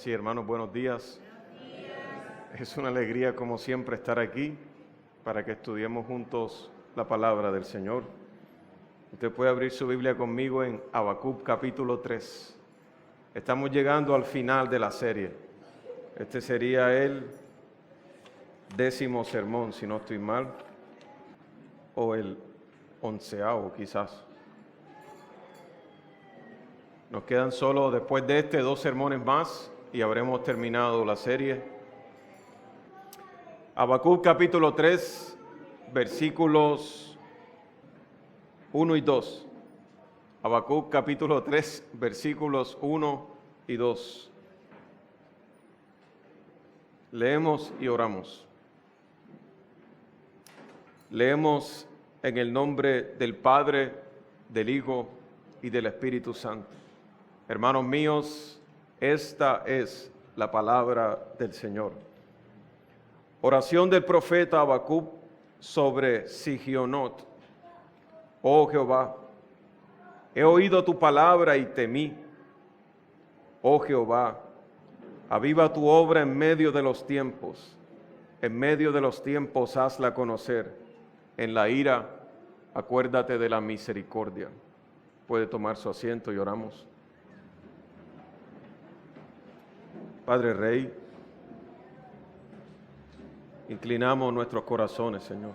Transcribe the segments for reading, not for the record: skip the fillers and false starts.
Sí, hermanos, buenos días. Es una alegría, como siempre, estar aquí para que estudiemos juntos la palabra del Señor. Usted puede abrir su Biblia conmigo en Habacuc capítulo 3. Estamos llegando al final de la serie. Este sería el 10º sermón, si no estoy mal, o el 11º quizás. Nos quedan solo, después de este, 2 sermones más y habremos terminado la serie. Habacuc capítulo 3, versículos 1 y 2. Habacuc capítulo 3, versículos 1 y 2. Leemos y oramos. Leemos en el nombre del Padre, del Hijo y del Espíritu Santo. Hermanos míos, esta es la palabra del Señor. Oración del profeta Habacuc sobre Sigionot. Oh Jehová, he oído tu palabra y temí. Oh Jehová, aviva tu obra en medio de los tiempos. En medio de los tiempos hazla conocer. En la ira, acuérdate de la misericordia. Puede tomar su asiento y oramos. Padre Rey, inclinamos nuestros corazones, Señor.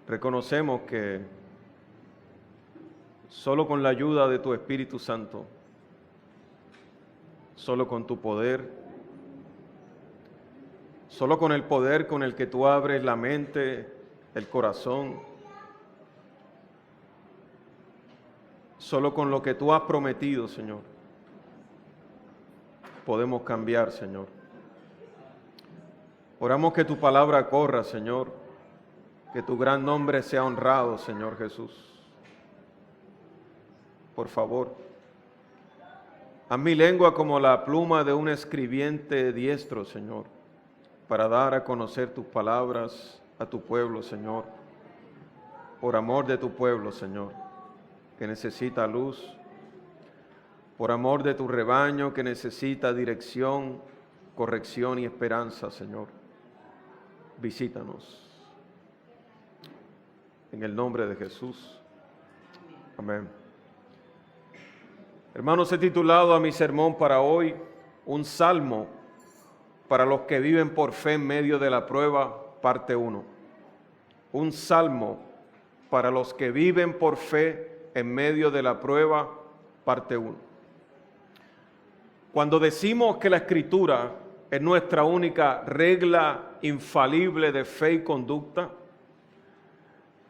Reconocemos que solo con la ayuda de tu Espíritu Santo, solo con tu poder, solo con el poder con el que tú abres la mente, el corazón, solo con lo que tú has prometido, Señor, podemos cambiar, Señor. Oramos que tu palabra corra, Señor, que tu gran nombre sea honrado, Señor Jesús. Por favor, haz mi lengua como la pluma de un escribiente diestro, Señor, para dar a conocer tus palabras a tu pueblo, Señor, por amor de tu pueblo, Señor, que necesita luz, por amor de tu rebaño que necesita dirección, corrección y esperanza, Señor. Visítanos. En el nombre de Jesús. Amén. Hermanos, he titulado a mi sermón para hoy un salmo para los que viven por fe en medio de la prueba, parte 1. Un salmo para los que viven por fe en medio de la prueba, parte 1. Cuando decimos que la Escritura es nuestra única regla infalible de fe y conducta,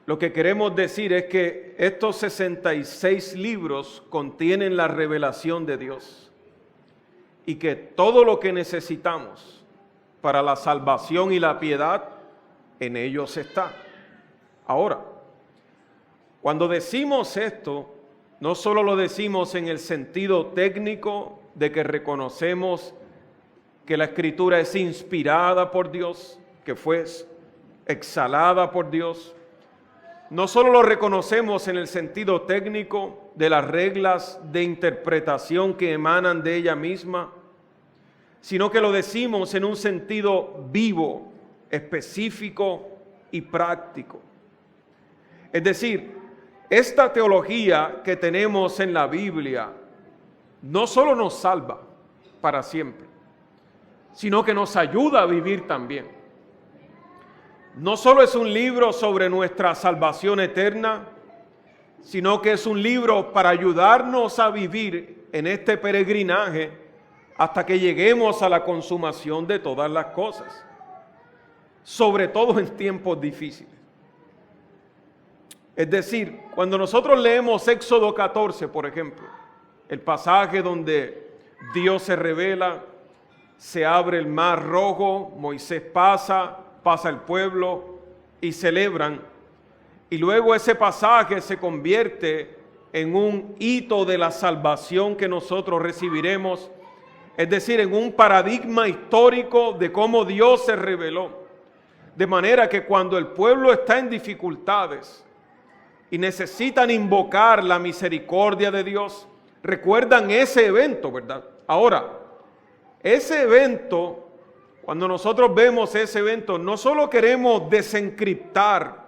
lo que queremos decir es que estos 66 libros contienen la revelación de Dios y que todo lo que necesitamos para la salvación y la piedad en ellos está. Ahora, cuando decimos esto, no solo lo decimos en el sentido técnico de que reconocemos que la Escritura es inspirada por Dios, que fue exhalada por Dios. No solo lo reconocemos en el sentido técnico de las reglas de interpretación que emanan de ella misma, sino que lo decimos en un sentido vivo, específico y práctico. Es decir, esta teología que tenemos en la Biblia no solo nos salva para siempre, sino que nos ayuda a vivir también. No solo es un libro sobre nuestra salvación eterna, sino que es un libro para ayudarnos a vivir en este peregrinaje hasta que lleguemos a la consumación de todas las cosas, sobre todo en tiempos difíciles. Es decir, cuando nosotros leemos Éxodo 14, por ejemplo, el pasaje donde Dios se revela, se abre el mar rojo, Moisés pasa el pueblo y celebran. Y luego ese pasaje se convierte en un hito de la salvación que nosotros recibiremos, es decir, en un paradigma histórico de cómo Dios se reveló. De manera que cuando el pueblo está en dificultades y necesitan invocar la misericordia de Dios, recuerdan ese evento, ¿verdad? Ahora, ese evento, cuando nosotros vemos ese evento, no solo queremos desencriptar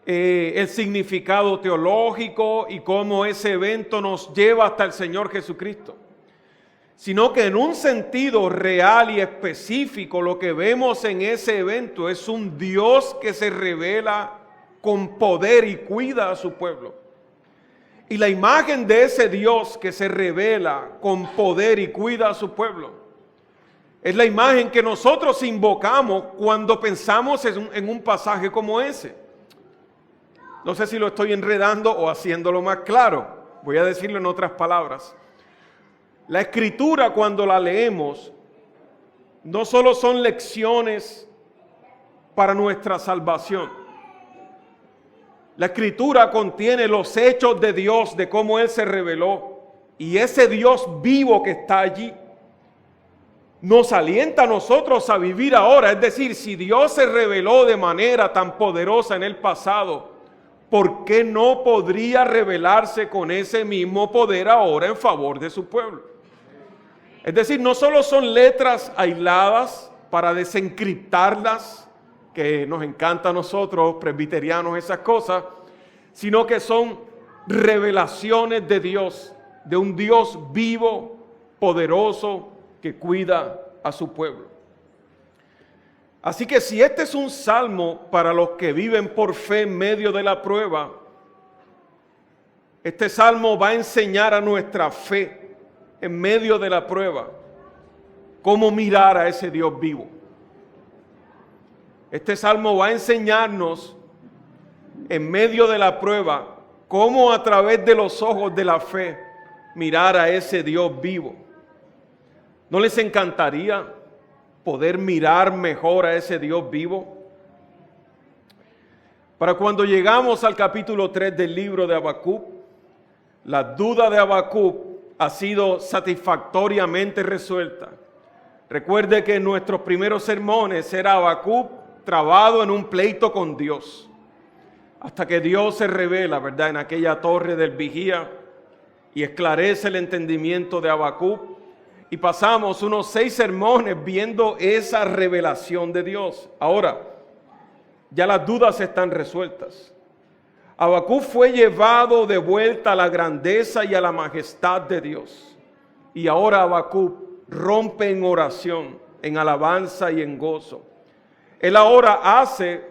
el significado teológico y cómo ese evento nos lleva hasta el Señor Jesucristo, sino que en un sentido real y específico lo que vemos en ese evento es un Dios que se revela con poder y cuida a su pueblo. Y la imagen de ese Dios que se revela con poder y cuida a su pueblo es la imagen que nosotros invocamos cuando pensamos en un pasaje como ese. No sé si lo estoy enredando o haciéndolo más claro. Voy a decirlo en otras palabras. La Escritura, cuando la leemos, no solo son lecciones para nuestra salvación. La Escritura contiene los hechos de Dios, de cómo Él se reveló. Y ese Dios vivo que está allí nos alienta a nosotros a vivir ahora. Es decir, si Dios se reveló de manera tan poderosa en el pasado, ¿por qué no podría revelarse con ese mismo poder ahora en favor de su pueblo? Es decir, no solo son letras aisladas para desencriptarlas, que nos encanta a nosotros, presbiterianos, esas cosas, sino que son revelaciones de Dios, de un Dios vivo, poderoso, que cuida a su pueblo. Así que si este es un salmo para los que viven por fe en medio de la prueba, este salmo va a enseñar a nuestra fe en medio de la prueba cómo mirar a ese Dios vivo. Este salmo va a enseñarnos en medio de la prueba cómo a través de los ojos de la fe mirar a ese Dios vivo. ¿No les encantaría poder mirar mejor a ese Dios vivo? Para cuando llegamos al capítulo 3 del libro de Habacuc, la duda de Habacuc ha sido satisfactoriamente resuelta. Recuerde que en nuestros primeros sermones era Habacuc trabado en un pleito con Dios, hasta que Dios se revela, ¿verdad?, en aquella torre del vigía y esclarece el entendimiento de Habacuc. Y pasamos unos 6 sermones viendo esa revelación de Dios. Ahora, ya las dudas están resueltas. Habacuc fue llevado de vuelta a la grandeza y a la majestad de Dios. Y ahora Habacuc rompe en oración, en alabanza y en gozo. Él ahora hace,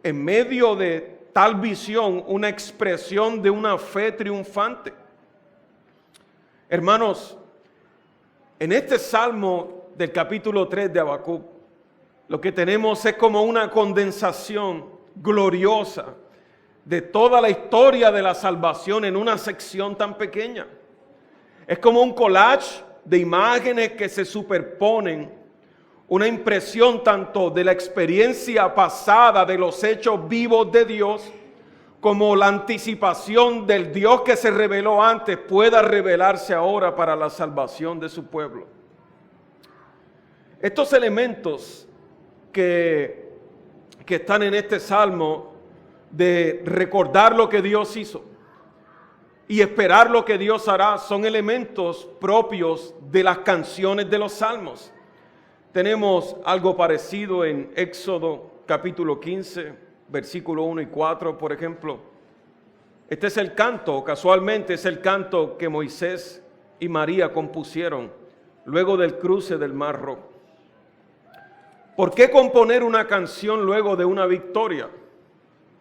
en medio de tal visión, una expresión de una fe triunfante. Hermanos, en este salmo del capítulo 3 de Habacuc, lo que tenemos es como una condensación gloriosa de toda la historia de la salvación en una sección tan pequeña. Es como un collage de imágenes que se superponen, una impresión tanto de la experiencia pasada de los hechos vivos de Dios, como la anticipación del Dios que se reveló antes pueda revelarse ahora para la salvación de su pueblo. Estos elementos que están en este salmo de recordar lo que Dios hizo y esperar lo que Dios hará son elementos propios de las canciones de los salmos. Tenemos algo parecido en Éxodo capítulo 15, versículo 1 y 4, por ejemplo. Este es el canto, casualmente es el canto que Moisés y María compusieron luego del cruce del Mar Rojo. ¿Por qué componer una canción luego de una victoria?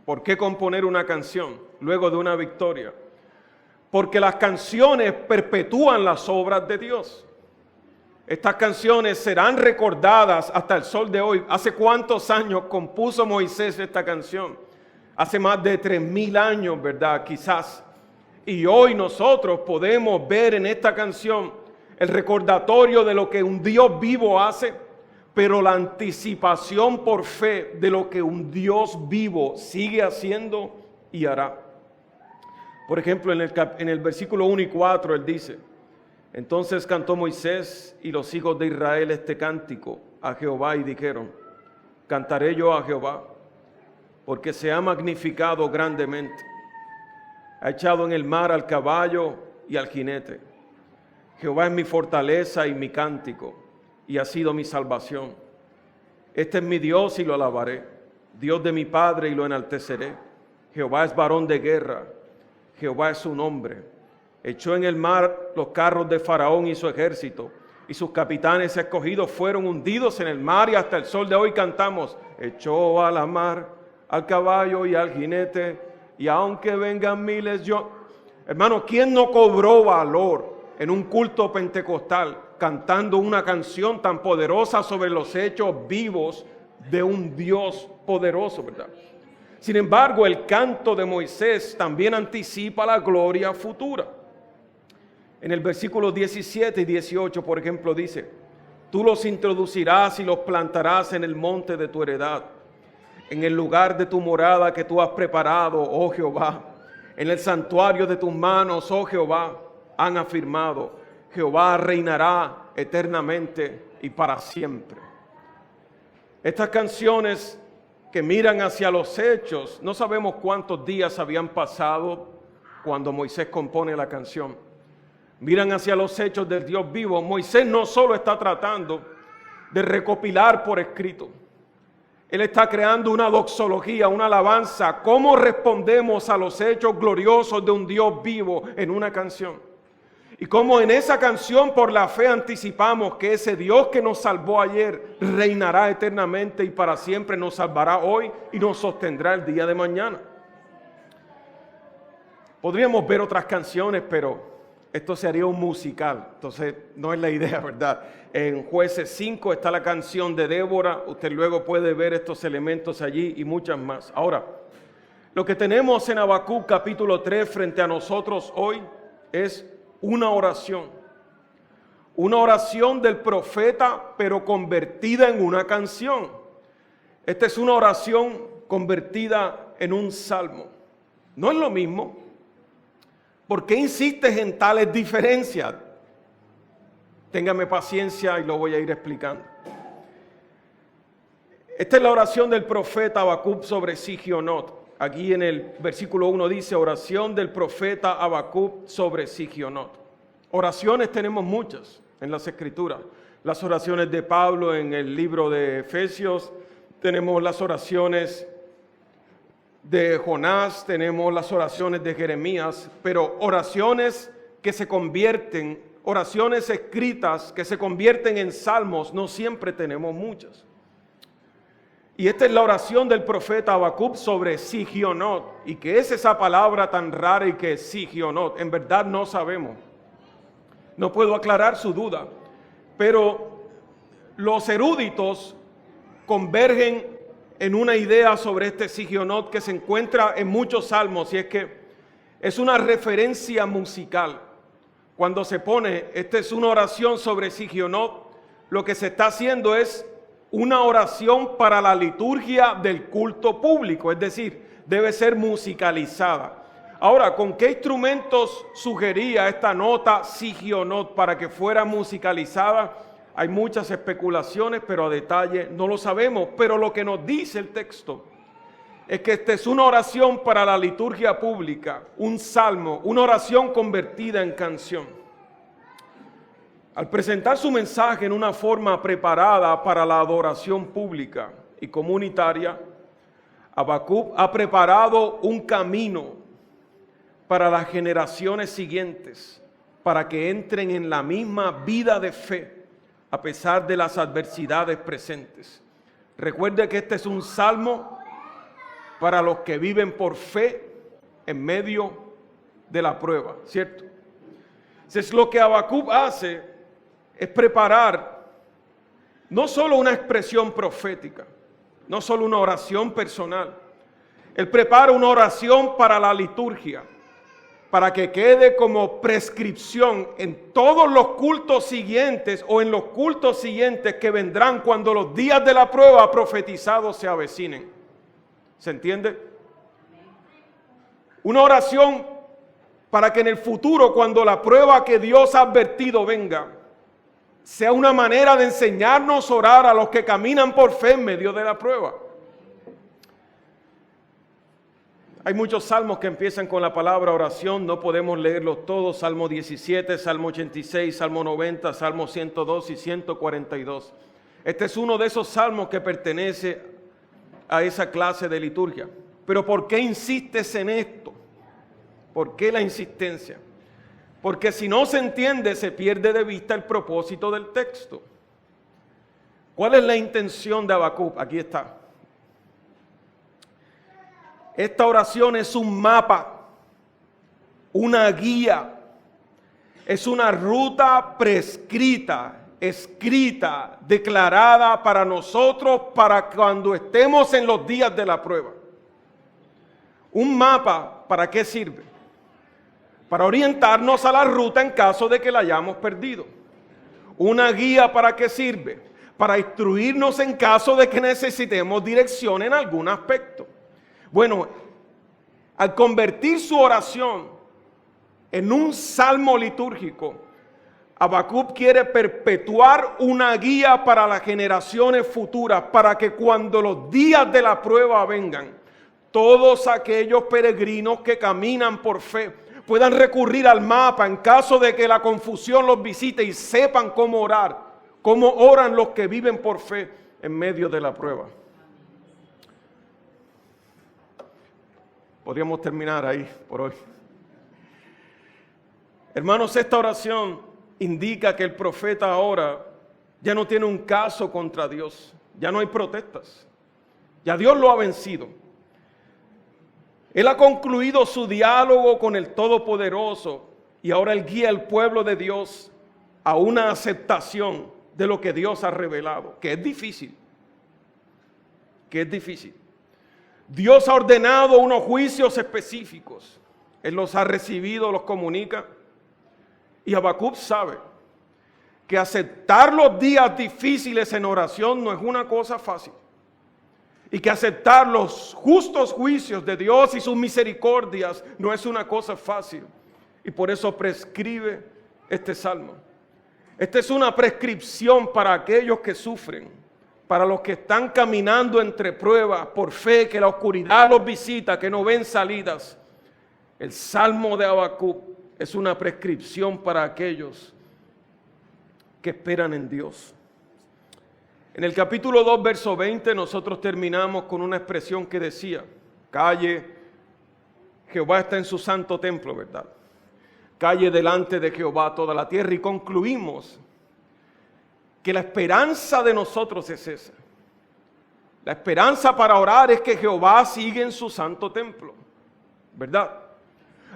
¿Por qué componer una canción luego de una victoria? Porque las canciones perpetúan las obras de Dios. Estas canciones serán recordadas hasta el sol de hoy. ¿Hace cuántos años compuso Moisés esta canción? Hace más de 3000 años, ¿verdad? Quizás. Y hoy nosotros podemos ver en esta canción el recordatorio de lo que un Dios vivo hace, pero la anticipación por fe de lo que un Dios vivo sigue haciendo y hará. Por ejemplo, en el versículo 1 y 4 él dice: entonces cantó Moisés y los hijos de Israel este cántico a Jehová y dijeron: cantaré yo a Jehová, porque se ha magnificado grandemente. Ha echado en el mar al caballo y al jinete. Jehová es mi fortaleza y mi cántico, y ha sido mi salvación. Este es mi Dios y lo alabaré, Dios de mi Padre y lo enalteceré. Jehová es varón de guerra, Jehová es su nombre. Echó en el mar los carros de Faraón y su ejército, y sus capitanes escogidos fueron hundidos en el mar, y hasta el sol de hoy cantamos: echó a la mar al caballo y al jinete, y aunque vengan miles yo... Hermano, ¿quién no cobró valor en un culto pentecostal cantando una canción tan poderosa sobre los hechos vivos de un Dios poderoso, verdad? Sin embargo, el canto de Moisés también anticipa la gloria futura. En el versículo 17 y 18, por ejemplo, dice: tú los introducirás y los plantarás en el monte de tu heredad, en el lugar de tu morada que tú has preparado, oh Jehová. En el santuario de tus manos, oh Jehová, han afirmado. Jehová reinará eternamente y para siempre. Estas canciones que miran hacia los hechos, no sabemos cuántos días habían pasado cuando Moisés compone la canción. Miran hacia los hechos del Dios vivo. Moisés no solo está tratando de recopilar por escrito, él está creando una doxología, una alabanza. ¿Cómo respondemos a los hechos gloriosos de un Dios vivo en una canción? Y cómo en esa canción por la fe anticipamos que ese Dios que nos salvó ayer reinará eternamente y para siempre, nos salvará hoy y nos sostendrá el día de mañana. Podríamos ver otras canciones, pero esto sería un musical, entonces no es la idea, ¿verdad? En Jueces 5 está la canción de Débora, usted luego puede ver estos elementos allí y muchas más. Ahora, lo que tenemos en Habacuc capítulo 3 frente a nosotros hoy es una oración del profeta, pero convertida en una canción. Esta es una oración convertida en un salmo. No es lo mismo. ¿Por qué insistes en tales diferencias? Téngame paciencia y lo voy a ir explicando. Esta es la oración del profeta Habacuc sobre Sigionot. Aquí en el versículo 1 dice: oración del profeta Habacuc sobre Sigionot. Oraciones tenemos muchas en las Escrituras. Las oraciones de Pablo en el libro de Efesios, tenemos las oraciones de Jonás, tenemos las oraciones de Jeremías, pero oraciones que se convierten, oraciones escritas que se convierten en salmos, no siempre tenemos muchas. Y esta es la oración del profeta Habacuc sobre Sigionot. ¿Y qué es esa palabra tan rara y que es Sigionot? En verdad no sabemos. No puedo aclarar su duda, pero los eruditos convergen en una idea sobre este Sigionot que se encuentra en muchos salmos, y es que es una referencia musical. Cuando se pone, esta es una oración sobre Sigionot, lo que se está haciendo es una oración para la liturgia del culto público, es decir, debe ser musicalizada. Ahora, ¿con qué instrumentos sugería esta nota Sigionot para que fuera musicalizada? Hay muchas especulaciones, pero a detalle no lo sabemos. Pero lo que nos dice el texto es que esta es una oración para la liturgia pública, un salmo, una oración convertida en canción. Al presentar su mensaje en una forma preparada para la adoración pública y comunitaria, Habacuc ha preparado un camino para las generaciones siguientes, para que entren en la misma vida de fe, a pesar de las adversidades presentes. Recuerde que este es un salmo para los que viven por fe en medio de la prueba, ¿cierto? Entonces, lo que Habacuc hace es preparar no solo una expresión profética, no solo una oración personal. Él prepara una oración para la liturgia, para que quede como prescripción en todos los cultos siguientes o en los cultos siguientes que vendrán cuando los días de la prueba profetizados se avecinen. ¿Se entiende? Una oración para que en el futuro, cuando la prueba que Dios ha advertido venga, sea una manera de enseñarnos a orar a los que caminan por fe en medio de la prueba. Hay muchos salmos que empiezan con la palabra oración, no podemos leerlos todos. Salmo 17, Salmo 86, Salmo 90, Salmo 102 y 142. Este es uno de esos salmos que pertenece a esa clase de liturgia. Pero ¿por qué insistes en esto? ¿Por qué la insistencia? Porque si no se entiende, se pierde de vista el propósito del texto. ¿Cuál es la intención de Habacuc? Aquí está. Esta oración es un mapa, una guía, es una ruta prescrita, escrita, declarada para nosotros, para cuando estemos en los días de la prueba. Un mapa, ¿para qué sirve? Para orientarnos a la ruta en caso de que la hayamos perdido. Una guía, ¿para qué sirve? Para instruirnos en caso de que necesitemos dirección en algún aspecto. Bueno, al convertir su oración en un salmo litúrgico, Habacuc quiere perpetuar una guía para las generaciones futuras, para que cuando los días de la prueba vengan, todos aquellos peregrinos que caminan por fe puedan recurrir al mapa en caso de que la confusión los visite y sepan cómo orar, cómo oran los que viven por fe en medio de la prueba. Podríamos terminar ahí por hoy. Hermanos, esta oración indica que el profeta ahora ya no tiene un caso contra Dios, ya no hay protestas, ya Dios lo ha vencido. Él ha concluido su diálogo con el Todopoderoso y ahora él guía al pueblo de Dios a una aceptación de lo que Dios ha revelado, que es difícil, Dios ha ordenado unos juicios específicos. Él los ha recibido, los comunica. Y Habacuc sabe que aceptar los días difíciles en oración no es una cosa fácil. Y que aceptar los justos juicios de Dios y sus misericordias no es una cosa fácil. Y por eso prescribe este salmo. Esta es una prescripción para aquellos que sufren, para los que están caminando entre pruebas por fe, que la oscuridad los visita, que no ven salidas. El salmo de Habacuc es una prescripción para aquellos que esperan en Dios. En el capítulo 2, verso 20, nosotros terminamos con una expresión que decía: calle, Jehová está en su santo templo, ¿verdad? Calle delante de Jehová toda la tierra. Y concluimos que la esperanza de nosotros es esa. La esperanza para orar es que Jehová sigue en su santo templo, ¿verdad?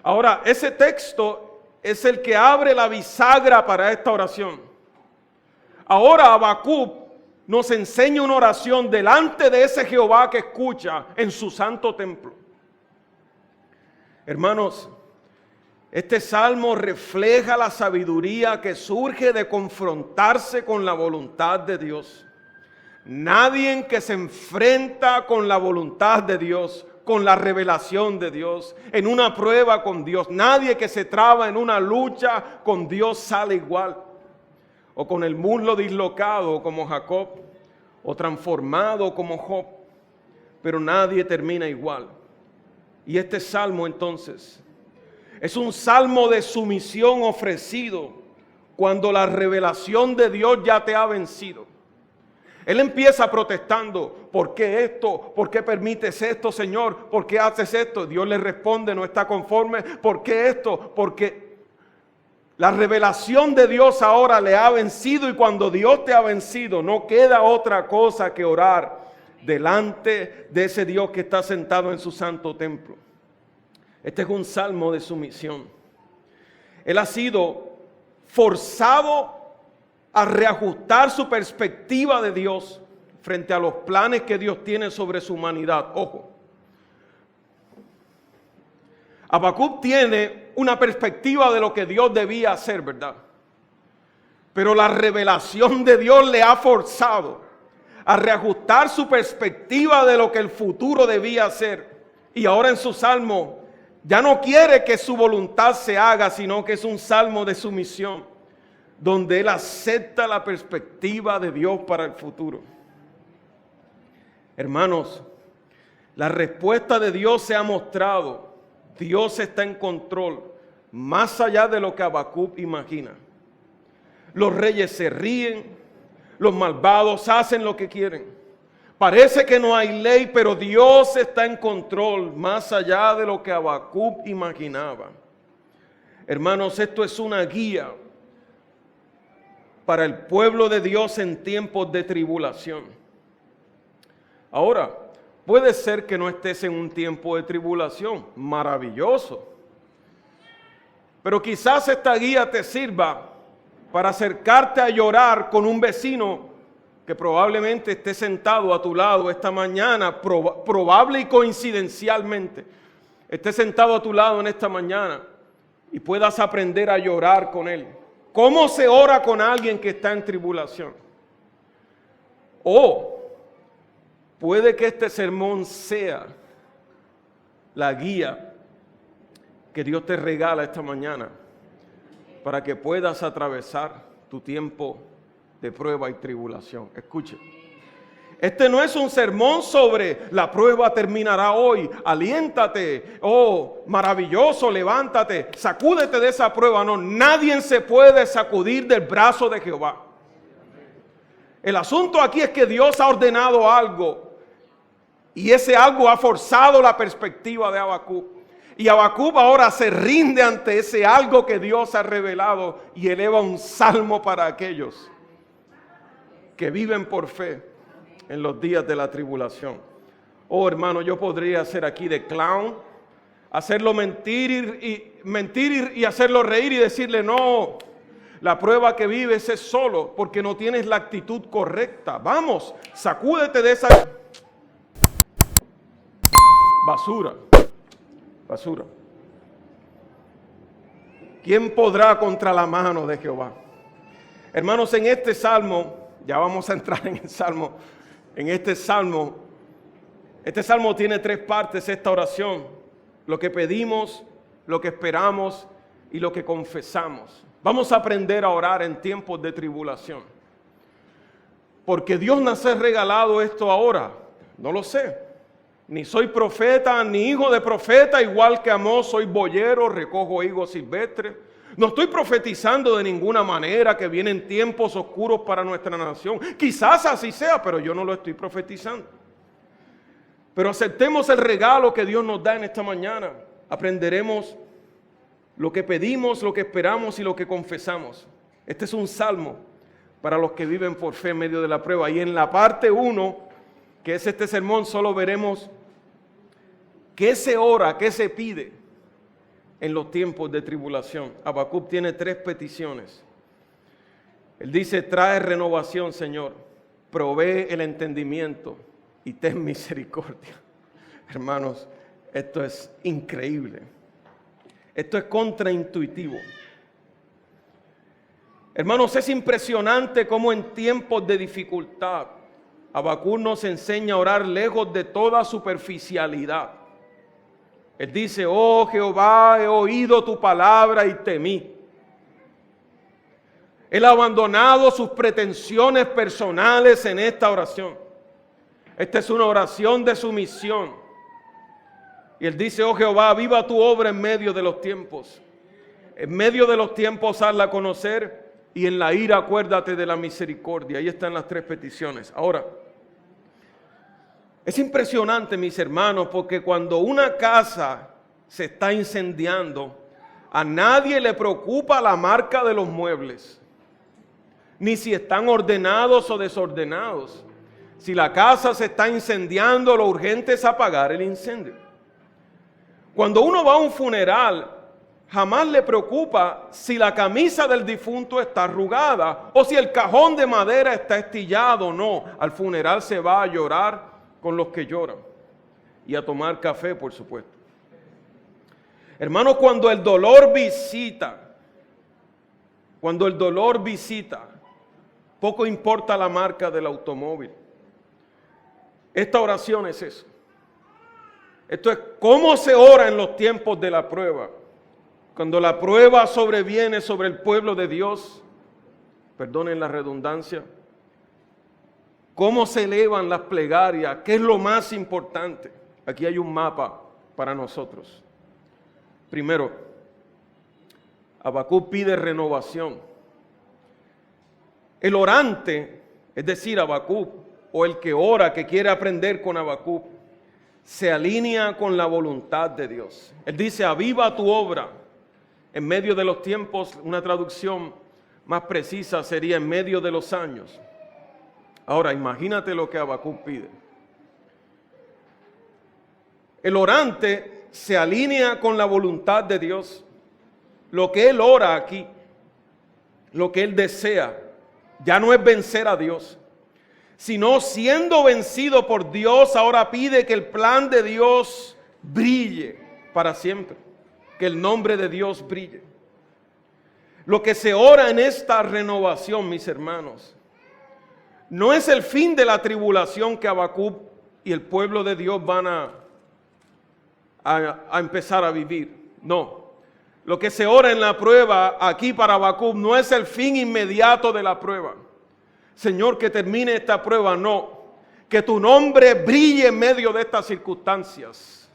Ahora, ese texto es el que abre la bisagra para esta oración. Ahora Habacuc nos enseña una oración delante de ese Jehová que escucha en su santo templo. Hermanos, este salmo refleja la sabiduría que surge de confrontarse con la voluntad de Dios. Nadie que se enfrenta con la voluntad de Dios, con la revelación de Dios, en una prueba con Dios, nadie que se traba en una lucha con Dios sale igual, o con el muslo dislocado como Jacob, o transformado como Job, pero nadie termina igual. Y este salmo entonces es un salmo de sumisión ofrecido cuando la revelación de Dios ya te ha vencido. Él empieza protestando: ¿por qué esto? ¿Por qué permites esto, Señor? ¿Por qué haces esto? Dios le responde: no está conforme. ¿Por qué esto? Porque la revelación de Dios ahora le ha vencido, y cuando Dios te ha vencido no queda otra cosa que orar delante de ese Dios que está sentado en su santo templo. Este es un salmo de sumisión. Él ha sido forzado a reajustar su perspectiva de Dios frente a los planes que Dios tiene sobre su humanidad. Ojo, Habacuc tiene una perspectiva de lo que Dios debía hacer, ¿verdad? Pero la revelación de Dios le ha forzado a reajustar su perspectiva de lo que el futuro debía hacer. Y ahora en su salmo ya no quiere que su voluntad se haga, sino que es un salmo de sumisión, donde él acepta la perspectiva de Dios para el futuro. Hermanos, La respuesta de Dios se ha mostrado. Dios está en control, más allá de lo que Habacuc imagina. Los reyes se ríen, los malvados hacen lo que quieren. Parece que no hay ley, pero Dios está en control, más allá de lo que Habacuc imaginaba. Hermanos, esto es una guía para el pueblo de Dios en tiempos de tribulación. Ahora, puede ser que no estés en un tiempo de tribulación, maravilloso. Pero quizás esta guía te sirva para acercarte a llorar con un vecino que probablemente esté sentado a tu lado esta mañana, probable y coincidencialmente, esté sentado a tu lado en esta mañana y puedas aprender a llorar con él. ¿Cómo se ora con alguien que está en tribulación? O puede que este sermón sea la guía que Dios te regala esta mañana para que puedas atravesar tu tiempo de prueba y tribulación. Escuche, este no es un sermón sobre la prueba terminará hoy, aliéntate, oh maravilloso, levántate, sacúdete de esa prueba. No, nadie se puede sacudir del brazo de Jehová. El asunto aquí es que Dios ha ordenado algo y ese algo ha forzado la perspectiva de Habacuc. Y Habacuc ahora se rinde ante ese algo que Dios ha revelado y eleva un salmo para aquellos que viven por fe en los días de la tribulación. Oh hermano, yo podría ser aquí de clown, hacerlo mentir y hacerlo reír y decirle no, la prueba que vives es solo porque no tienes la actitud correcta. Vamos, sacúdete de esa basura. ¿Quién podrá contra la mano de Jehová? Hermanos, en este salmo, ya vamos a entrar en el salmo. En este salmo tiene tres partes, esta oración. Lo que pedimos, lo que esperamos y lo que confesamos. Vamos a aprender a orar en tiempos de tribulación. Porque Dios nos ha regalado esto ahora. No lo sé. Ni soy profeta, ni hijo de profeta, igual que Amós, soy boyero, recojo higos silvestres. No estoy profetizando de ninguna manera que vienen tiempos oscuros para nuestra nación. Quizás así sea, pero yo no lo estoy profetizando. Pero aceptemos el regalo que Dios nos da en esta mañana. Aprenderemos lo que pedimos, lo que esperamos y lo que confesamos. Este es un salmo para los que viven por fe en medio de la prueba. Y en la parte 1, que es este sermón, solo veremos qué se ora, qué se pide en los tiempos de tribulación. Habacuc tiene 3 peticiones. Él dice, trae renovación, Señor, provee el entendimiento y ten misericordia. Hermanos, esto es increíble. Esto es contraintuitivo. Hermanos, es impresionante cómo en tiempos de dificultad Habacuc nos enseña a orar lejos de toda superficialidad. Él dice, oh Jehová, he oído tu palabra y temí. Él ha abandonado sus pretensiones personales en esta oración. Esta es una oración de sumisión. Y él dice, oh Jehová, viva tu obra en medio de los tiempos. En medio de los tiempos hazla conocer y en la ira acuérdate de la misericordia. Ahí están las 3 peticiones. Ahora, es impresionante, mis hermanos, porque cuando una casa se está incendiando, a nadie le preocupa la marca de los muebles, ni si están ordenados o desordenados. Si la casa se está incendiando, lo urgente es apagar el incendio. Cuando uno va a un funeral, jamás le preocupa si la camisa del difunto está arrugada o si el cajón de madera está estillado o no. Al funeral se va a llorar con los que lloran y a tomar café, por supuesto. Hermanos, cuando el dolor visita, poco importa la marca del automóvil. Esta oración es eso. Esto es cómo se ora en los tiempos de la prueba. Cuando la prueba sobreviene sobre el pueblo de Dios, perdonen la redundancia, cómo se elevan las plegarias, qué es lo más importante. aquí hay un mapa para nosotros. Primero, Habacuc pide renovación. El orante, es decir, Habacuc, o el que ora, que quiere aprender con Habacuc, se alinea con la voluntad de Dios. Él dice, aviva tu obra en medio de los tiempos. Una traducción más precisa sería en medio de los años. Ahora, imagínate lo que Habacuc pide. El orante se alinea con la voluntad de Dios. Lo que él ora aquí, lo que él desea, ya no es vencer a Dios, sino siendo vencido por Dios, ahora pide que el plan de Dios brille para siempre, que el nombre de Dios brille. Lo que se ora en esta renovación, mis hermanos, no es el fin de la tribulación que Habacuc y el pueblo de Dios van a empezar a vivir. No. Lo que se ora en la prueba aquí para Habacuc no es el fin inmediato de la prueba. Señor, que termine esta prueba, no. Que tu nombre brille en medio de estas circunstancias.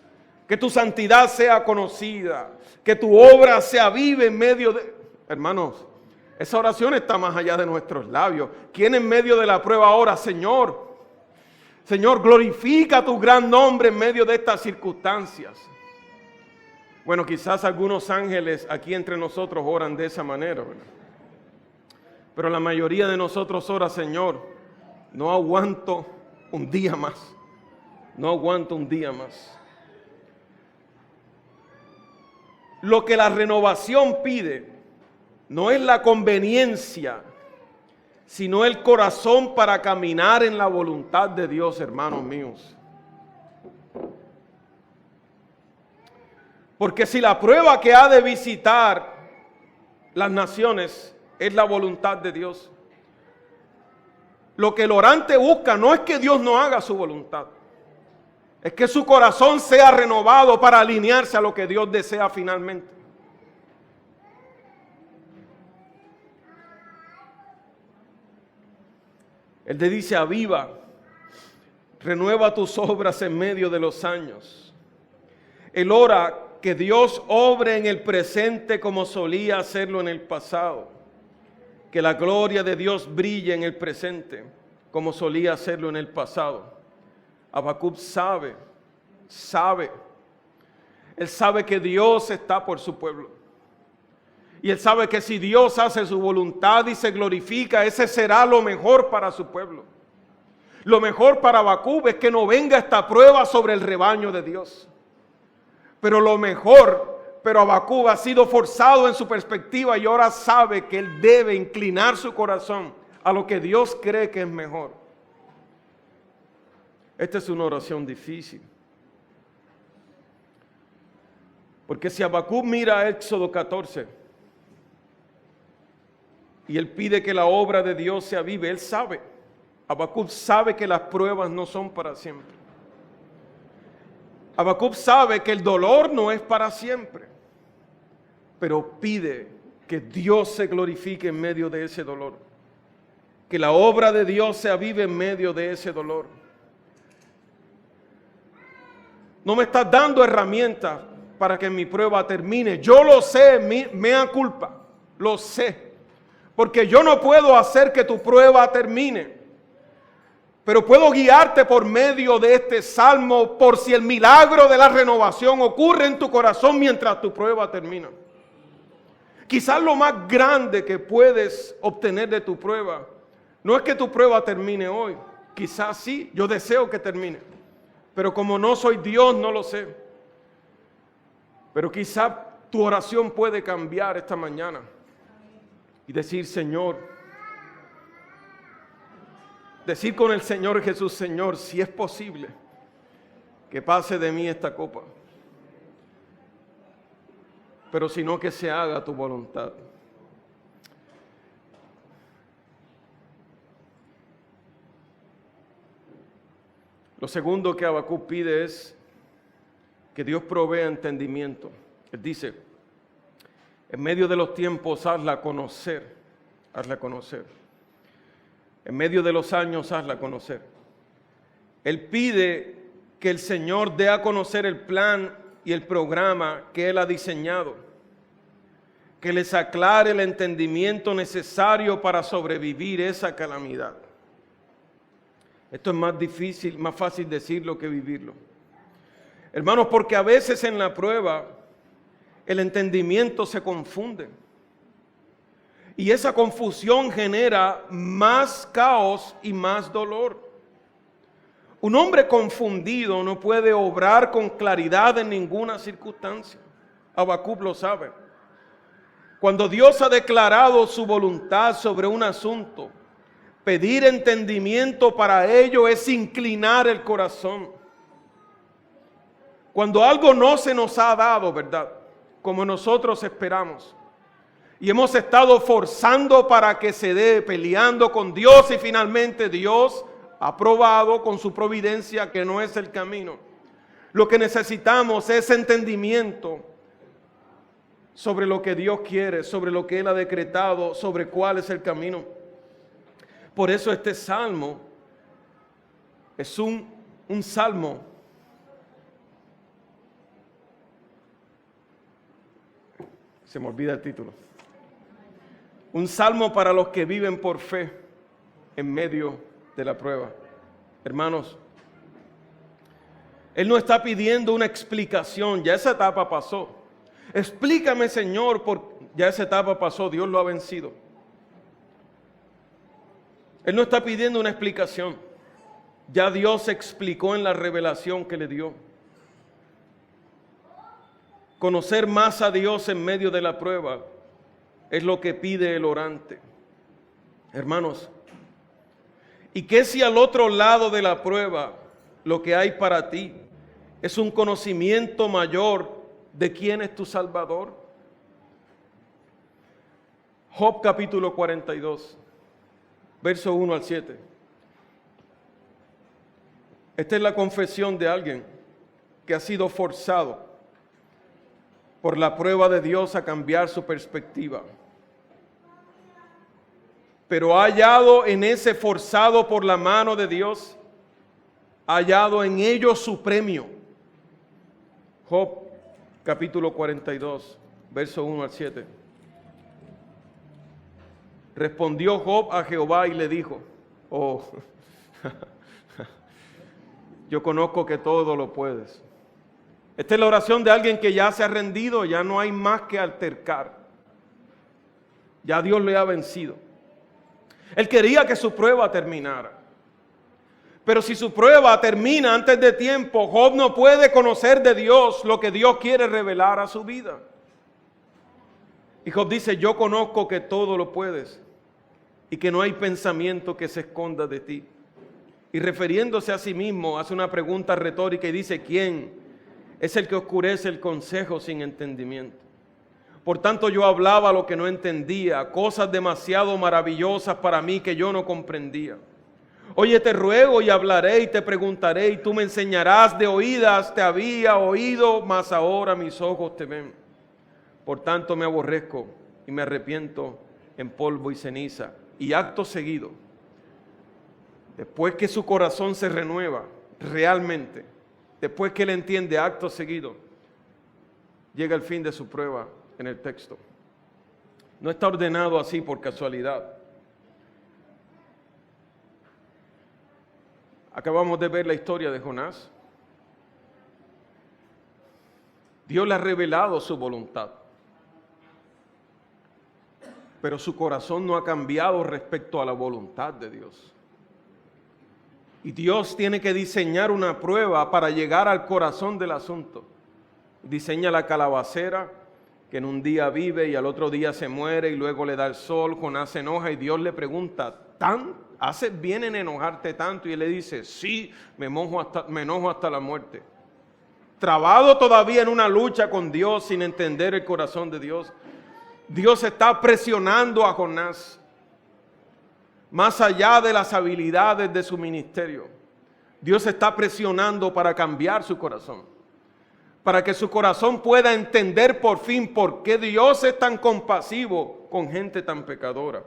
Que tu santidad sea conocida. Que tu obra se avive en medio de... Hermanos, esa oración está más allá de nuestros labios. ¿Quién en medio de la prueba ora? Señor, Señor, glorifica tu gran nombre en medio de estas circunstancias. Bueno, quizás algunos ángeles aquí entre nosotros oran de esa manera, ¿verdad? Pero la mayoría de nosotros ora, Señor, no aguanto un día más. No aguanto un día más. Lo que la renovación pide no es la conveniencia, sino el corazón para caminar en la voluntad de Dios, hermanos míos. Porque si la prueba que ha de visitar las naciones es la voluntad de Dios, lo que el orante busca no es que Dios no haga su voluntad, es que su corazón sea renovado para alinearse a lo que Dios desea finalmente. Él te dice, aviva, renueva tus obras en medio de los años. Él ora que Dios obre en el presente como solía hacerlo en el pasado. Que la gloria de Dios brille en el presente como solía hacerlo en el pasado. Habacuc sabe. Él sabe que Dios está por su pueblo. Y él sabe que si Dios hace su voluntad y se glorifica, ese será lo mejor para su pueblo. Lo mejor para Habacuc es que no venga esta prueba sobre el rebaño de Dios. Pero Habacuc ha sido forzado en su perspectiva y ahora sabe que él debe inclinar su corazón a lo que Dios cree que es mejor. Esta es una oración difícil. Porque si Habacuc mira a Éxodo 14 y él pide que la obra de Dios se avive, él sabe. Habacuc sabe que las pruebas no son para siempre. Habacuc sabe que el dolor no es para siempre, pero pide que Dios se glorifique en medio de ese dolor, que la obra de Dios se avive en medio de ese dolor. No me estás dando herramientas para que mi prueba termine. Yo lo sé, mea culpa, lo sé, porque yo no puedo hacer que tu prueba termine. Pero puedo guiarte por medio de este salmo por si el milagro de la renovación ocurre en tu corazón mientras tu prueba termina. Quizás lo más grande que puedes obtener de tu prueba no es que tu prueba termine hoy. Quizás sí, yo deseo que termine. Pero como no soy Dios, no lo sé. Pero quizás tu oración puede cambiar esta mañana y decir, Señor, decir con el Señor Jesús, Señor, si es posible, que pase de mí esta copa. Pero si no, que se haga tu voluntad. Lo segundo que Habacuc pide es que Dios provea entendimiento. Él dice, en medio de los tiempos hazla conocer, hazla conocer. En medio de los años hazla conocer. Él pide que el Señor dé a conocer el plan y el programa que Él ha diseñado, que les aclare el entendimiento necesario para sobrevivir esa calamidad. Esto es más difícil, más fácil decirlo que vivirlo. Hermanos, porque a veces en la prueba el entendimiento se confunde. Y esa confusión genera más caos y más dolor. Un hombre confundido no puede obrar con claridad en ninguna circunstancia. Habacuc lo sabe. Cuando Dios ha declarado su voluntad sobre un asunto, pedir entendimiento para ello es inclinar el corazón. Cuando algo no se nos ha dado, ¿verdad?, como nosotros esperamos, y hemos estado forzando para que se dé, peleando con Dios, y finalmente Dios ha probado con su providencia que no es el camino. Lo que necesitamos es entendimiento sobre lo que Dios quiere, sobre lo que Él ha decretado, sobre cuál es el camino. Por eso este salmo es un salmo se me olvida el título. Un salmo para los que viven por fe en medio de la prueba. Hermanos, Él no está pidiendo una explicación, ya esa etapa pasó. Explícame, Señor, ya esa etapa pasó, Dios lo ha vencido. Él no está pidiendo una explicación, ya Dios explicó en la revelación que le dio. Conocer más a Dios en medio de la prueba es lo que pide el orante. Hermanos, ¿y qué si al otro lado de la prueba lo que hay para ti es un conocimiento mayor de quién es tu Salvador? Job capítulo 42, verso 1 al 7. Esta es la confesión de alguien que ha sido forzado por la prueba de Dios a cambiar su perspectiva, pero ha hallado en ese forzado por la mano de Dios, ha hallado en ello su premio. Job capítulo 42, verso 1 al 7. Respondió Job a Jehová y le dijo: yo conozco que todo lo puedes. Esta es la oración de alguien que ya se ha rendido, ya no hay más que altercar. Ya Dios le ha vencido. Él quería que su prueba terminara. Pero si su prueba termina antes de tiempo, Job no puede conocer de Dios lo que Dios quiere revelar a su vida. Y Job dice: yo conozco que todo lo puedes y que no hay pensamiento que se esconda de ti. Y refiriéndose a sí mismo, hace una pregunta retórica y dice: ¿quién es el que oscurece el consejo sin entendimiento? Por tanto yo hablaba lo que no entendía, cosas demasiado maravillosas para mí que yo no comprendía. Oye, te ruego y hablaré y te preguntaré y tú me enseñarás. De oídas te había oído, mas ahora mis ojos te ven. Por tanto me aborrezco y me arrepiento en polvo y ceniza. Y acto seguido, después que su corazón se renueva realmente, después que él entiende, acto seguido, llega el fin de su prueba en el texto. No está ordenado así por casualidad. Acabamos de ver la historia de Jonás. Dios le ha revelado su voluntad, pero su corazón no ha cambiado respecto a la voluntad de Dios. Y Dios tiene que diseñar una prueba para llegar al corazón del asunto. Diseña la calabacera, que en un día vive y al otro día se muere y luego le da el sol. Jonás se enoja y Dios le pregunta: ¿haces bien en enojarte tanto? Y él le dice: sí, me enojo hasta la muerte. Trabado todavía en una lucha con Dios sin entender el corazón de Dios. Dios está presionando a Jonás más allá de las habilidades de su ministerio. Dios está presionando para cambiar su corazón, para que su corazón pueda entender por fin por qué Dios es tan compasivo con gente tan pecadora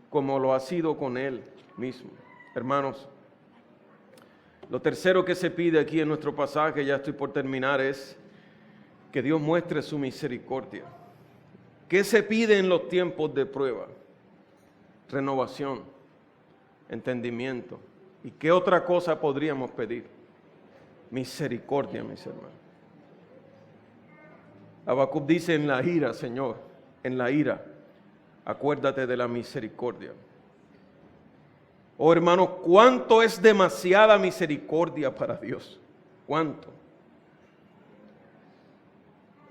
como lo ha sido con Él mismo. Hermanos, Lo tercero que se pide aquí en nuestro pasaje, ya estoy por terminar, es que Dios muestre su misericordia. ¿Qué se pide en los tiempos de prueba? Renovación, entendimiento. ¿Y qué otra cosa podríamos pedir? Misericordia, mis hermanos. Habacuc dice: en la ira, Señor, en la ira, acuérdate de la misericordia. Oh hermanos, ¿cuánto es demasiada misericordia para Dios? ¿Cuánto?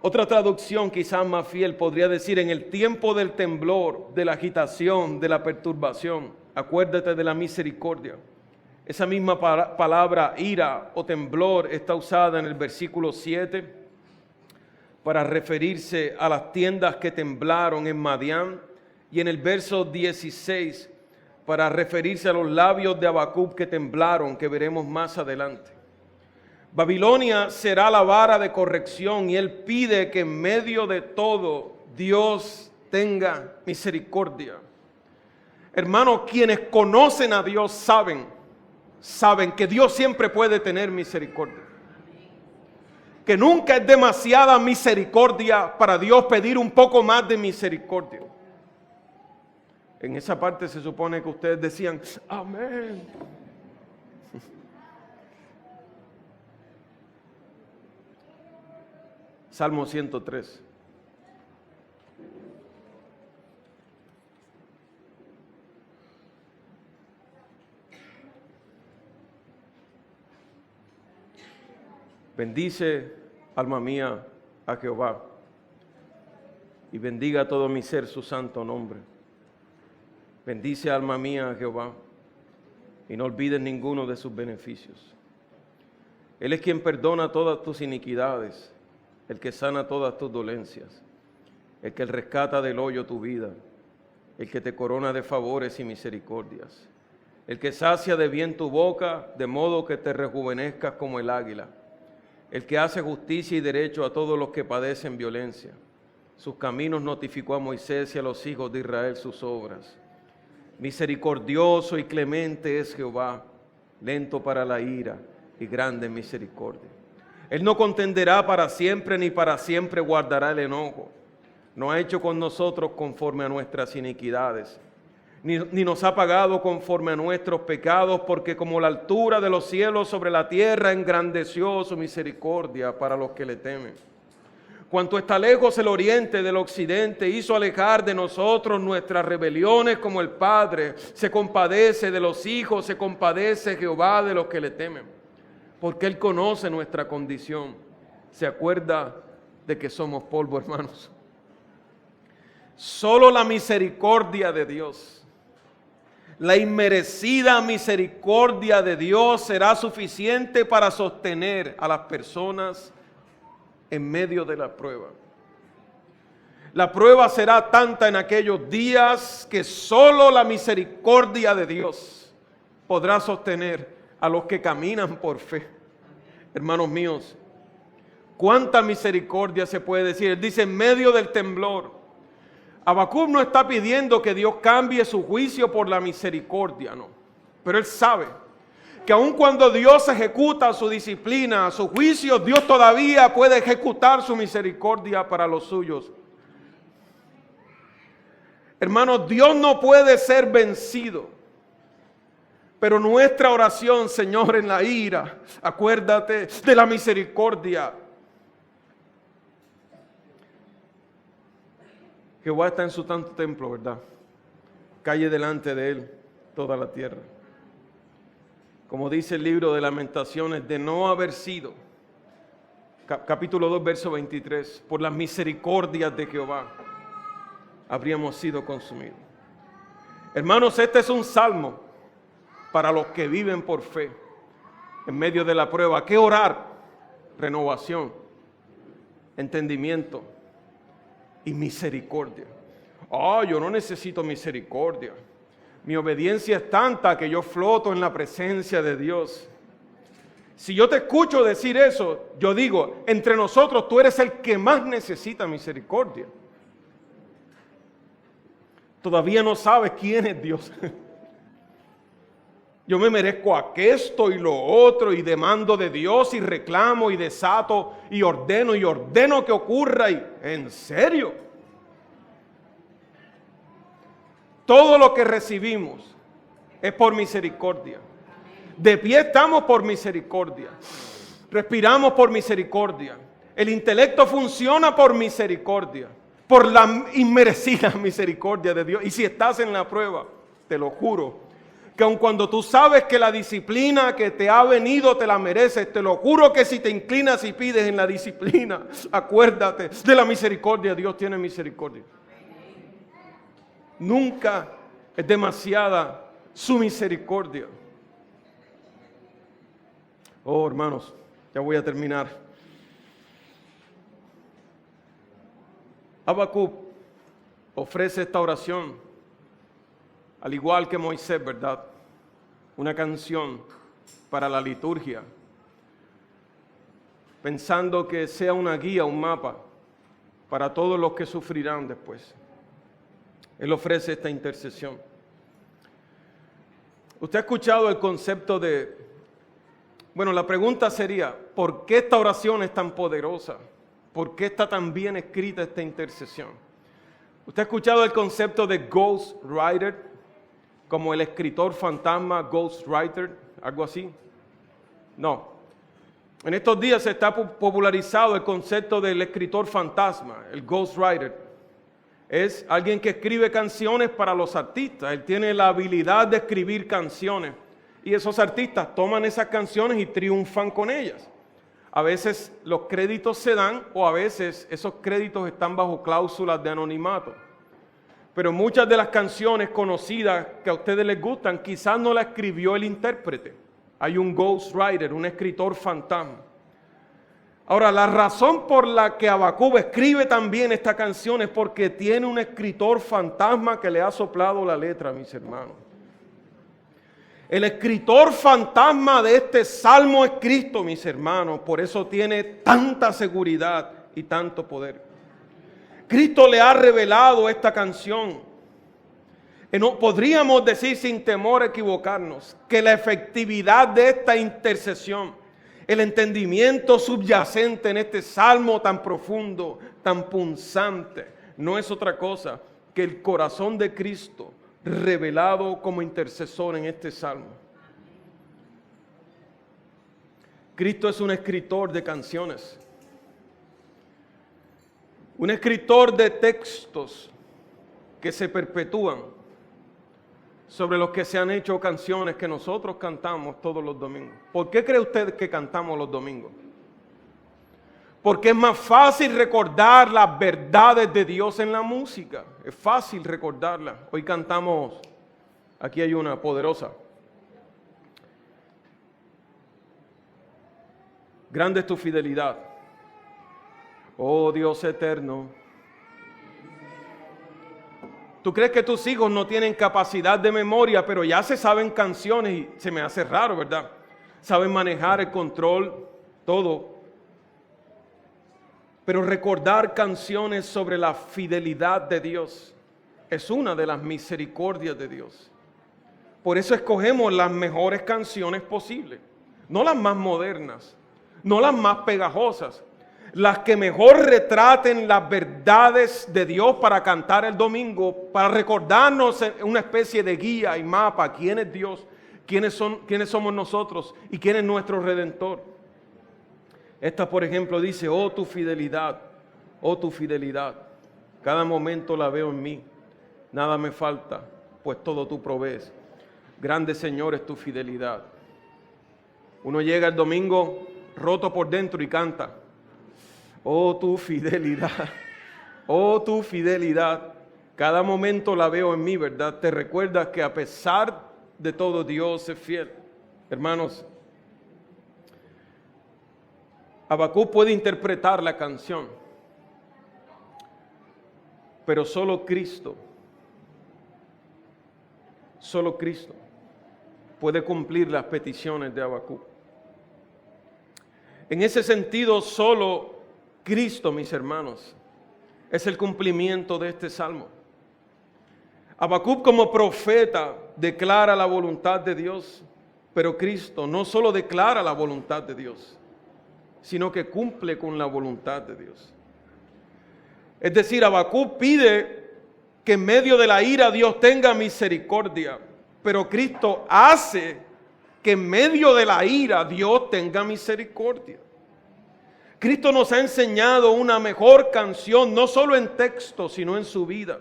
Otra traducción quizás más fiel podría decir: en el tiempo del temblor, de la agitación, de la perturbación, acuérdate de la misericordia. Esa misma palabra ira o temblor está usada en el versículo 7 para referirse a las tiendas que temblaron en Madián, y en el verso 16 para referirse a los labios de Habacuc que temblaron, que veremos más adelante. Babilonia será la vara de corrección, y él pide que en medio de todo Dios tenga misericordia. Hermanos, quienes conocen a Dios saben que Dios siempre puede tener misericordia. Que nunca es demasiada misericordia para Dios pedir un poco más de misericordia. En esa parte se supone que ustedes decían amén. Salmo 103. Bendice, alma mía, a Jehová, y bendiga todo mi ser su santo nombre. Bendice, alma mía, a Jehová, y no olvides ninguno de sus beneficios. Él es quien perdona todas tus iniquidades, el que sana todas tus dolencias, el que rescata del hoyo tu vida, el que te corona de favores y misericordias, el que sacia de bien tu boca, de modo que te rejuvenezcas como el águila, el que hace justicia y derecho a todos los que padecen violencia. Sus caminos notificó a Moisés y a los hijos de Israel sus obras. Misericordioso y clemente es Jehová, lento para la ira y grande en misericordia. Él no contenderá para siempre, ni para siempre guardará el enojo. No ha hecho con nosotros conforme a nuestras iniquidades, ni nos ha pagado conforme a nuestros pecados, porque como la altura de los cielos sobre la tierra, engrandeció su misericordia para los que le temen. Cuanto está lejos el oriente del occidente, hizo alejar de nosotros nuestras rebeliones, como el Padre se compadece de los hijos, se compadece Jehová de los que le temen. Porque Él conoce nuestra condición, se acuerda de que somos polvo, hermanos. Solo la misericordia de Dios, la inmerecida misericordia de Dios será suficiente para sostener a las personas en medio de la prueba. La prueba será tanta en aquellos días que solo la misericordia de Dios podrá sostener a los que caminan por fe. Hermanos míos, ¿cuánta misericordia se puede decir? Él dice en medio del temblor. Habacuc no está pidiendo que Dios cambie su juicio por la misericordia, no. Pero él sabe que aun cuando Dios ejecuta su disciplina, su juicio, Dios todavía puede ejecutar su misericordia para los suyos. Hermanos, Dios no puede ser vencido. Pero nuestra oración, Señor, en la ira, acuérdate de la misericordia. Jehová está en su santo templo, ¿verdad? Calle delante de él toda la tierra. Como dice el libro de Lamentaciones, de no haber sido, capítulo 2, verso 23, por las misericordias de Jehová, habríamos sido consumidos. Hermanos, este es un salmo para los que viven por fe en medio de la prueba. ¿Qué orar? Renovación, entendimiento y misericordia. Yo no necesito misericordia. Mi obediencia es tanta que yo floto en la presencia de Dios. Si yo te escucho decir eso, yo digo, entre nosotros tú eres el que más necesita misericordia. Todavía no sabes quién es Dios. Yo me merezco aquesto y lo otro y demando de Dios y reclamo y desato y ordeno que ocurra. ¿En serio? Todo lo que recibimos es por misericordia. De pie estamos por misericordia. Respiramos por misericordia. El intelecto funciona por misericordia. Por la inmerecida misericordia de Dios. Y si estás en la prueba, te lo juro, que aun cuando tú sabes que la disciplina que te ha venido te la mereces, te lo juro que si te inclinas y pides en la disciplina, acuérdate de la misericordia. Dios tiene misericordia. Nunca es demasiada su misericordia. Oh, hermanos, ya voy a terminar. Habacuc ofrece esta oración, al igual que Moisés, ¿verdad? Una canción para la liturgia, pensando que sea una guía, un mapa para todos los que sufrirán después. Él ofrece esta intercesión. Usted ha escuchado el concepto de, bueno, la pregunta sería, ¿por qué esta oración es tan poderosa? ¿Por qué está tan bien escrita esta intercesión? ¿Usted ha escuchado el concepto de ghostwriter? Como el escritor fantasma, ghostwriter, algo así. No. En estos días se está popularizado el concepto del escritor fantasma, el ghostwriter. Es alguien que escribe canciones para los artistas. Él tiene la habilidad de escribir canciones. Y esos artistas toman esas canciones y triunfan con ellas. A veces los créditos se dan o a veces esos créditos están bajo cláusulas de anonimato. Pero muchas de las canciones conocidas que a ustedes les gustan, quizás no la escribió el intérprete. Hay un ghostwriter, un escritor fantasma. Ahora, la razón por la que Habacuc escribe también esta canción es porque tiene un escritor fantasma que le ha soplado la letra, mis hermanos. El escritor fantasma de este salmo es Cristo, mis hermanos. Por eso tiene tanta seguridad y tanto poder. Cristo le ha revelado esta canción. Podríamos decir sin temor a equivocarnos que la efectividad de esta intercesión, el entendimiento subyacente en este salmo tan profundo, tan punzante, no es otra cosa que el corazón de Cristo revelado como intercesor en este salmo. Cristo es un escritor de canciones. Un escritor de textos que se perpetúan sobre los que se han hecho canciones que nosotros cantamos todos los domingos. ¿Por qué cree usted que cantamos los domingos? Porque es más fácil recordar las verdades de Dios en la música. Es fácil recordarlas. Hoy cantamos, aquí hay una poderosa. Grande es tu fidelidad. Oh Dios eterno, ¿tú crees que tus hijos no tienen capacidad de memoria, pero ya se saben canciones y se me hace raro, ¿verdad? Saben manejar el control, todo. Pero recordar canciones sobre la fidelidad de Dios es una de las misericordias de Dios. Por eso escogemos las mejores canciones posibles, no las más modernas, no las más pegajosas. Las que mejor retraten las verdades de Dios para cantar el domingo, para recordarnos una especie de guía y mapa, quién es Dios, quiénes somos nosotros y quién es nuestro Redentor. Esta, por ejemplo, dice, oh tu fidelidad, cada momento la veo en mí, nada me falta, pues todo tú provees. Grande Señor es tu fidelidad. Uno llega el domingo roto por dentro y canta. Oh tu fidelidad, cada momento la veo en mí, ¿verdad? Te recuerdas que a pesar de todo Dios es fiel. Hermanos, Habacuc puede interpretar la canción, pero solo Cristo puede cumplir las peticiones de Habacuc. En ese sentido, solo Cristo, mis hermanos, es el cumplimiento de este salmo. Habacuc como profeta declara la voluntad de Dios Pero Cristo no solo declara la voluntad de Dios, sino que cumple con la voluntad de Dios. Es decir, Habacuc pide que en medio de la ira Dios tenga misericordia, pero Cristo hace que en medio de la ira Dios tenga misericordia. Cristo nos ha enseñado una mejor canción, no solo en texto, sino en su vida.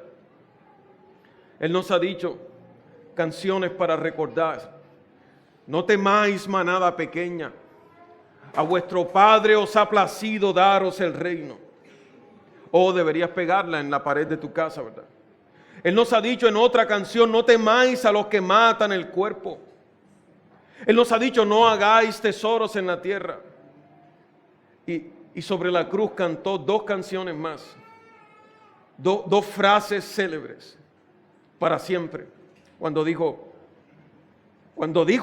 Él nos ha dicho canciones para recordar. No temáis, manada pequeña, a vuestro Padre os ha placido daros el reino. Oh, deberías pegarla en la pared de tu casa, ¿verdad? Él nos ha dicho en otra canción, no temáis a los que matan el cuerpo. Él nos ha dicho, no hagáis tesoros en la tierra. Y sobre la cruz cantó dos canciones más, dos frases célebres para siempre. Cuando dijo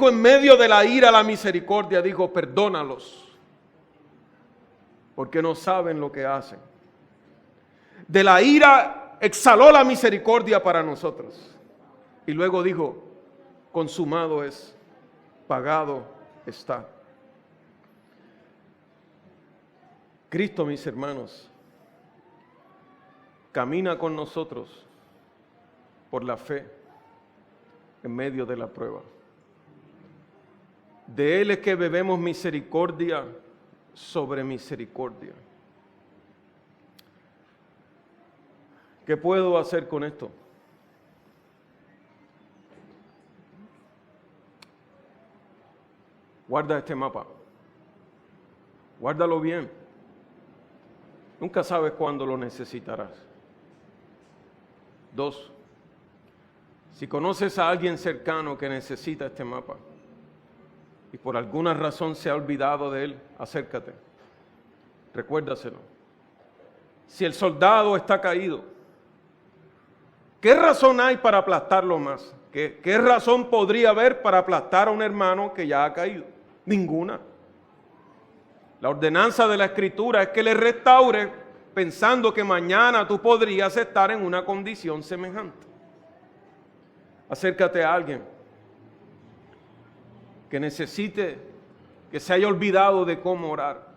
en medio de la ira la misericordia, dijo, perdónalos, porque no saben lo que hacen. De la ira exhaló la misericordia para nosotros. Y luego dijo, consumado es, pagado está. Cristo, mis hermanos, camina con nosotros por la fe en medio de la prueba. De Él es que bebemos misericordia sobre misericordia. ¿Qué puedo hacer con esto? Guarda este mapa. Guárdalo bien. Nunca sabes cuándo lo necesitarás. 2. Si conoces a alguien cercano que necesita este mapa y por alguna razón se ha olvidado de él, acércate. Recuérdaselo. Si el soldado está caído, ¿qué razón hay para aplastarlo más? ¿Qué razón podría haber para aplastar a un hermano que ya ha caído? Ninguna. La ordenanza de la Escritura es que le restaure pensando que mañana tú podrías estar en una condición semejante. Acércate a alguien que necesite, que se haya olvidado de cómo orar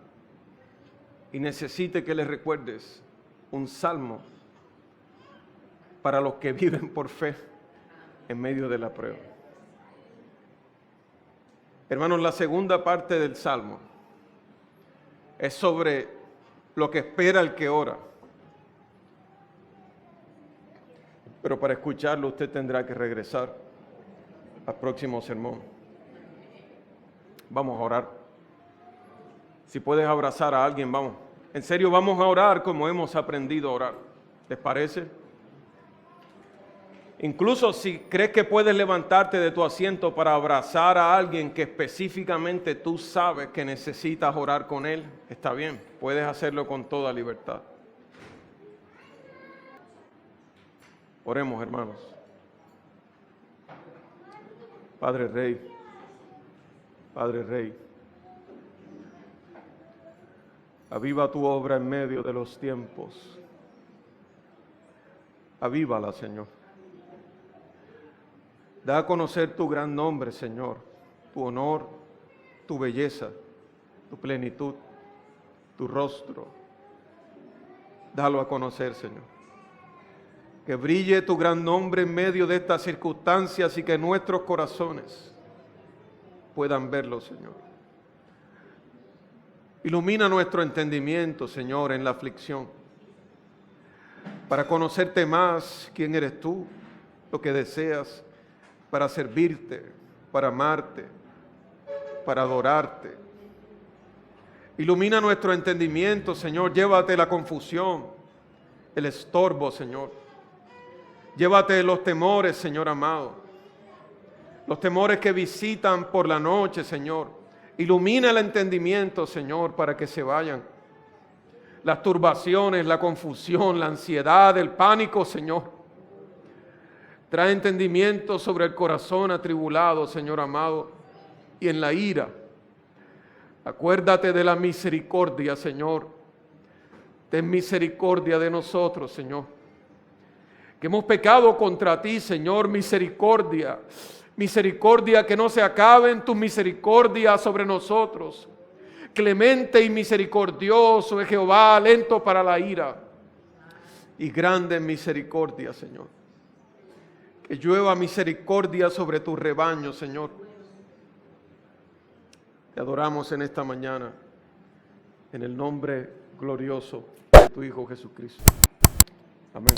y necesite que le recuerdes un salmo para los que viven por fe en medio de la prueba. Hermanos, la segunda parte del salmo es sobre lo que espera el que ora. Pero para escucharlo usted tendrá que regresar al próximo sermón. Vamos a orar. Si puedes abrazar a alguien, vamos. En serio, vamos a orar como hemos aprendido a orar. ¿Les parece? Incluso si crees que puedes levantarte de tu asiento para abrazar a alguien que específicamente tú sabes que necesitas orar con él, está bien, puedes hacerlo con toda libertad. Oremos, hermanos. Padre Rey, aviva tu obra en medio de los tiempos. Avívala, Señor. Da a conocer tu gran nombre, Señor, tu honor, tu belleza, tu plenitud, tu rostro. Dalo a conocer, Señor. Que brille tu gran nombre en medio de estas circunstancias y que nuestros corazones puedan verlo, Señor. Ilumina nuestro entendimiento, Señor, en la aflicción, para conocerte más quién eres tú, lo que deseas, para servirte, para amarte, para adorarte. Ilumina nuestro entendimiento, Señor. Llévate la confusión, el estorbo, Señor. Llévate los temores, Señor amado. Los temores que visitan por la noche, Señor. Ilumina el entendimiento, Señor, para que se vayan. Las turbaciones, la confusión, la ansiedad, el pánico, Señor. Trae entendimiento sobre el corazón atribulado, Señor amado, y en la ira. Acuérdate de la misericordia, Señor. Ten misericordia de nosotros, Señor. Que hemos pecado contra ti, Señor, misericordia. Misericordia, que no se acaben tus misericordias sobre nosotros. Clemente y misericordioso es Jehová, lento para la ira y grande en misericordia, Señor. Que llueva misericordia sobre tu rebaño, Señor. Te adoramos en esta mañana, en el nombre glorioso de tu Hijo Jesucristo. Amén.